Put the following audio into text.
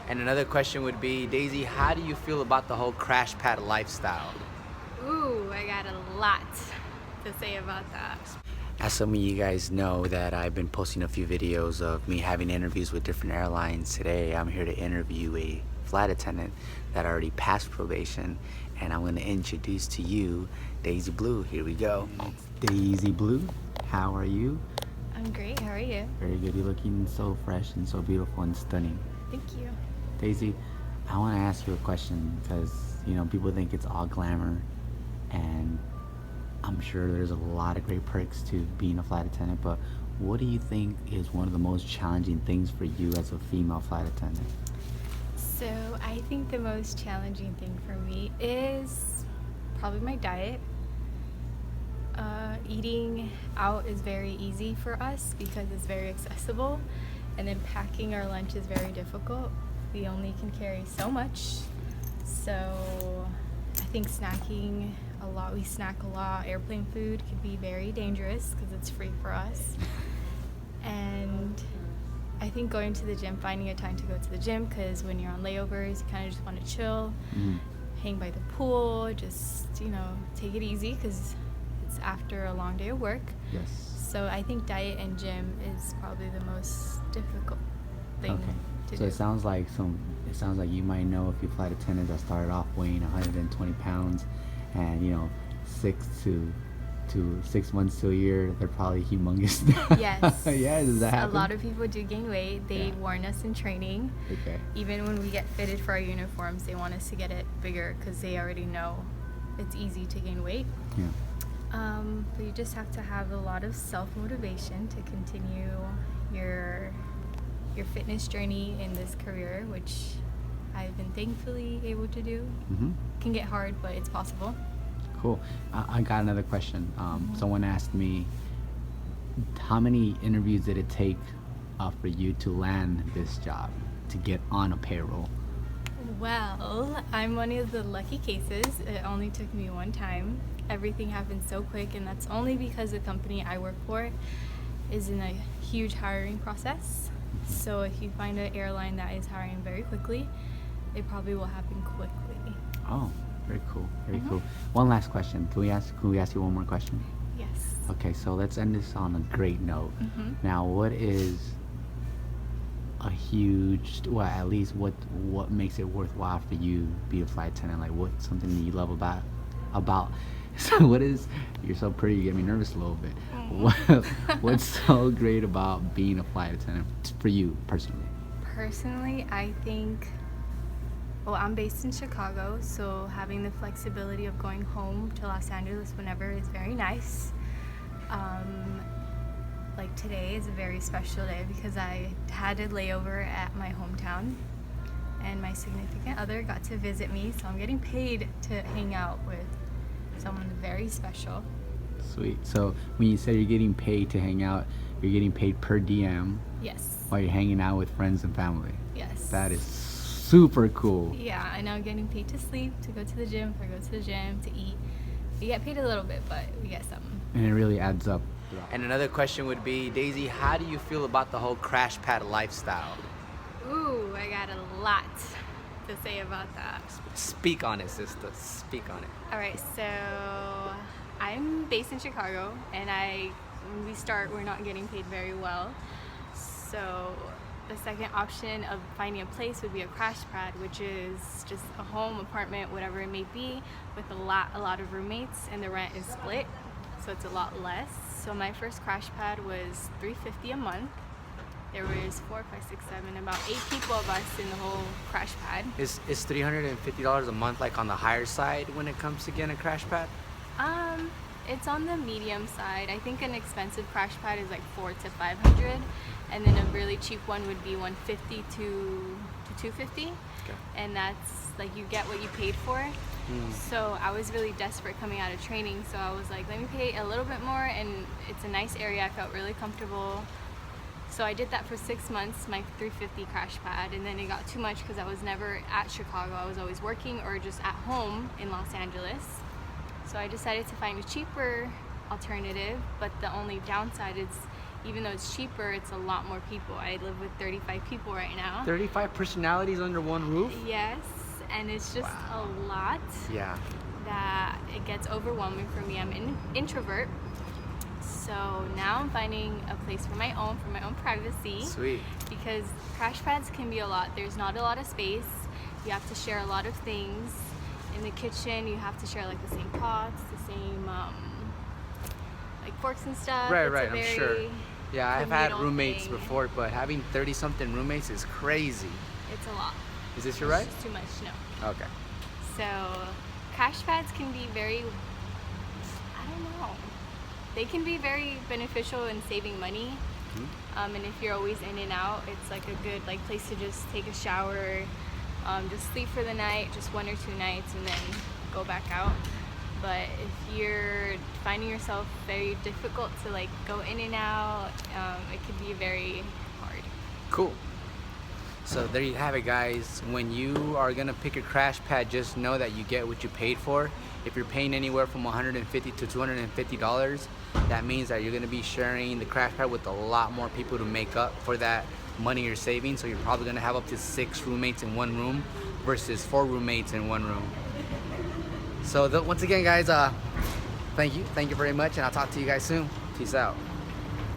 And another question would be, Daisy, how do you feel about the whole crash pad lifestyle? Ooh, I got a lot to say about that. As some of you guys know that I've been posting a few videos of me having interviews with different airlines. Today I'm here to interview a flight attendant that already passed probation, and I'm going to introduce to you Daisy Blue. Here we go. Daisy Blue, how are you? I'm great, how are you? Very good. You're looking so fresh and so beautiful and stunning. Thank you. Daisy, I want to ask you a question because, you know, people think it's all glamour, and I'm sure there's a lot of great perks to being a flight attendant, but what do you think is one of the most challenging things for you as a female flight attendant? So I think the most challenging thing for me is probably my diet. Eating out is very easy for us because it's very accessible, and then packing our lunch is very difficult. We only can carry so much, so I think snacking a lot. We snack a lot. Airplane food could be very dangerous because it's free for us. And I think going to the gym, finding a time to go to the gym, because when you're on layovers, you kind of just want to chill, hang by the pool, just, you know, take it easy because it's after a long day of work. Yes. So I think diet and gym is probably the most difficult thing to do. So it sounds like you might know a few flight attendants that started off weighing 120 pounds, and you know, 6 months to a year, they're probably humongous now. Yes. Yeah, does that happen? A lot of people do gain weight. They warn us in training. Okay. Even when we get fitted for our uniforms, they want us to get it bigger because they already know it's easy to gain weight. Yeah. But you just have to have a lot of self-motivation to continue your fitness journey in this career, which I've been thankfully able to do. It can get hard, but it's possible. Cool. I got another question. Someone asked me, how many interviews did it take for you to land this job, to get on a payroll? Well, I'm one of the lucky cases. It only took me one time. Everything happened so quick, and that's only because the company I work for is in a huge hiring process. So if you find an airline that is hiring very quickly, it probably will happen quickly. Oh, very cool. Very cool. One last question. Can we ask you one more question? Yes. Okay, so let's end this on a great note. Now, what is a huge, well, at least what makes it worthwhile for you to be a flight attendant? Like, what's something that you love about so what is, you're so pretty, you get me nervous a little bit. What's so great about being a flight attendant for you personally? Personally, I think, well, I'm based in Chicago, so having the flexibility of going home to Los Angeles whenever is very nice. Like today is a very special day because I had a layover at my hometown, and my significant other got to visit me, so I'm getting paid to hang out with someone very special. Sweet. So when you say you're getting paid to hang out, you're getting paid per diem. Yes. While you're hanging out with friends and family. Yes. That is super cool. Yeah, I know, getting paid to sleep, to go to the gym, if I go to the gym, to eat. We get paid a little bit, but we get something. And it really adds up. And another question would be, Daisy, how do you feel about the whole crash pad lifestyle? Ooh, I got a lot to say about that. Speak on it, sister. Speak on it. All right, so I'm based in Chicago, and when we start, we're not getting paid very well. So the second option of finding a place would be a crash pad, which is just a home, apartment, whatever it may be, with a lot of roommates, and the rent is split, so it's a lot less. So my first crash pad was $350 a month. There was 4, 5, 6, 7, about 8 people of us in the whole crash pad. Is $350 a month like on the higher side when it comes to getting a crash pad? It's on the medium side. I think an expensive crash pad is like $400 to $500, and then a really cheap one would be $150 to $250. Okay. And that's like you get what you paid for. So I was really desperate coming out of training, so I was like, let me pay a little bit more, and it's a nice area. I felt really comfortable. So I did that for 6 months, my $350 crash pad, and then it got too much because I was never at Chicago. I was always working or just at home in Los Angeles. So I decided to find a cheaper alternative, but the only downside is even though it's cheaper, it's a lot more people. I live with 35 people right now. 35 personalities under one roof? Yes, and it's just a lot. Yeah. That it gets overwhelming for me. I'm an introvert. So now I'm finding a place for my own privacy. Sweet. Because crash pads can be a lot. There's not a lot of space. You have to share a lot of things. In the kitchen, you have to share like the same pots, the same like forks and stuff. Right, It's right, I'm sure. Yeah, I've had communal roommates thing. before, but having 30-something roommates is crazy. It's a lot. Is this your right? It's just too much, no. Okay. So crash pads can be very, I don't know. They can be very beneficial in saving money. And if you're always in and out, it's like a good like place to just take a shower, just sleep for the night, just 1 or 2 nights, and then go back out. But if you're finding yourself very difficult to like go in and out, it could be very hard. Cool. So there you have it, guys. When you are gonna pick a crash pad, just know that you get what you paid for. If you're paying anywhere from $150 to $250, that means that you're gonna be sharing the crash pad with a lot more people to make up for that money you're saving. So you're probably gonna have up to 6 roommates in one room versus 4 roommates in one room. So once again, guys, thank you very much, and I'll talk to you guys soon. Peace out.